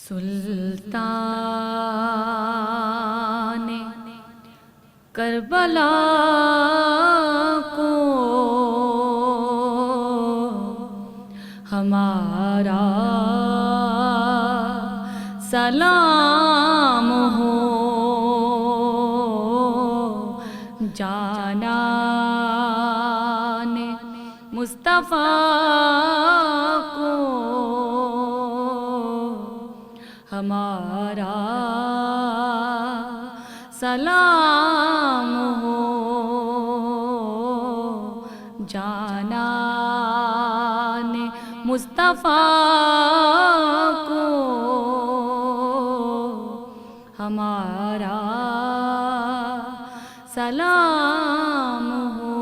سلطان کربلا کو ہمارا سلام ہو، جانان مصطفیٰ کو ہمارا سلام ہو، جانان مصطفیٰ کو ہمارا سلام ہو۔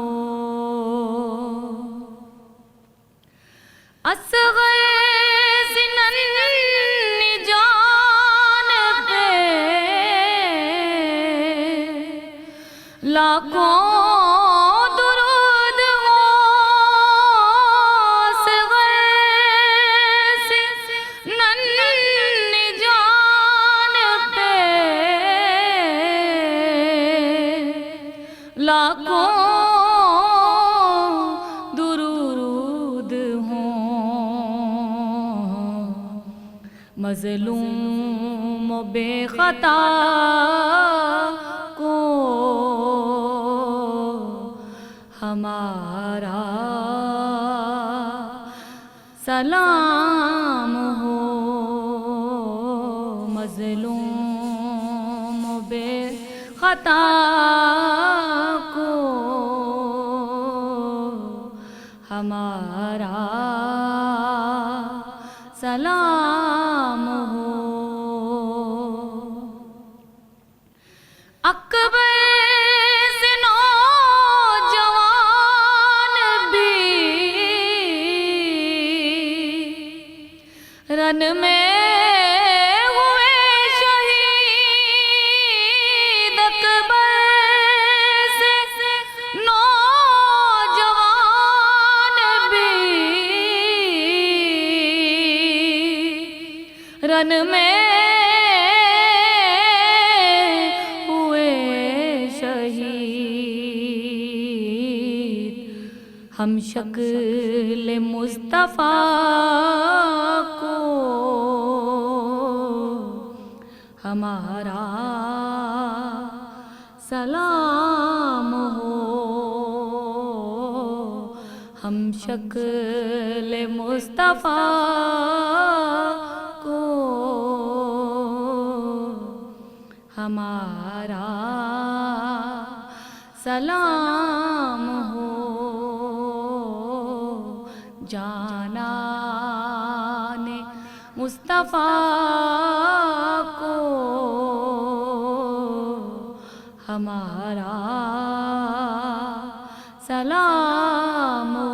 اصغر سنن جان پہ لاکھوں درود ہو، اصغر سنن جان پہ لاکھوں درود ہوں، مظلوم و بے خطا کو ہمارا سلام ہو، مظلوم و بے خطا کو ہمارا سلام ہو۔ اکبر سے نوجوان بھی رن میں ہوئے شہید، اکبر سے نوجوان بھی رن میں ہوئے شہید، ہم شکل مصطفیٰ کو ہمارا سلام ہو، ہم شکل مصطفیٰ کو ہمارا سلام ہو، جانان مصطفیٰ کو ہمارا سلام ہو۔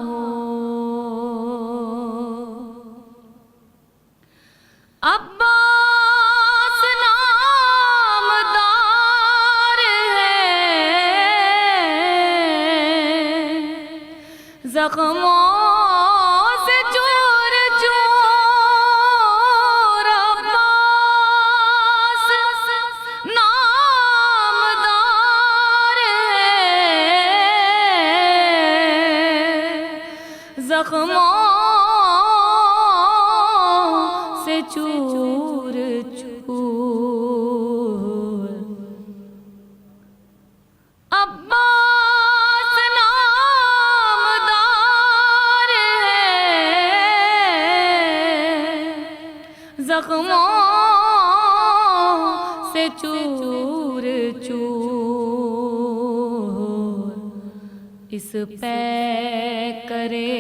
عباس نامدار ہے، زخموں سے چور چور، عباس نامدار ہے، زخموں سے چور چور، عباس نامدار ہے، زخموں سے چور چور، اس پہ کرے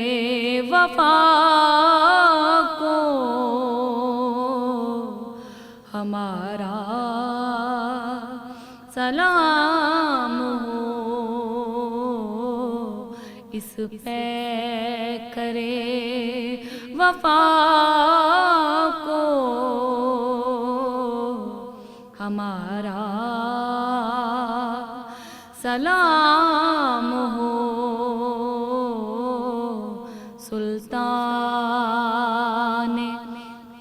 وفا کو ہمارا سلام ہو، اس پہ کرے وفا کو ہمارا سلام ہو۔ سلطان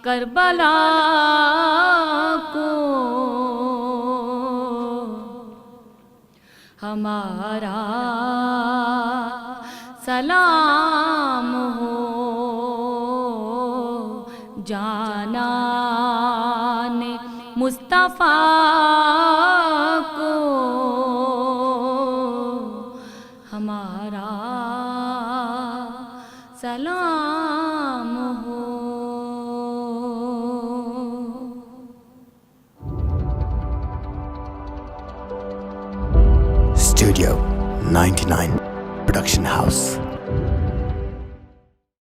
کربلا کربلا کو ہمارا سلام ہو، جانان مصطفیٰ کو ہمارا سلام ہو۔ Studio 99 Production House.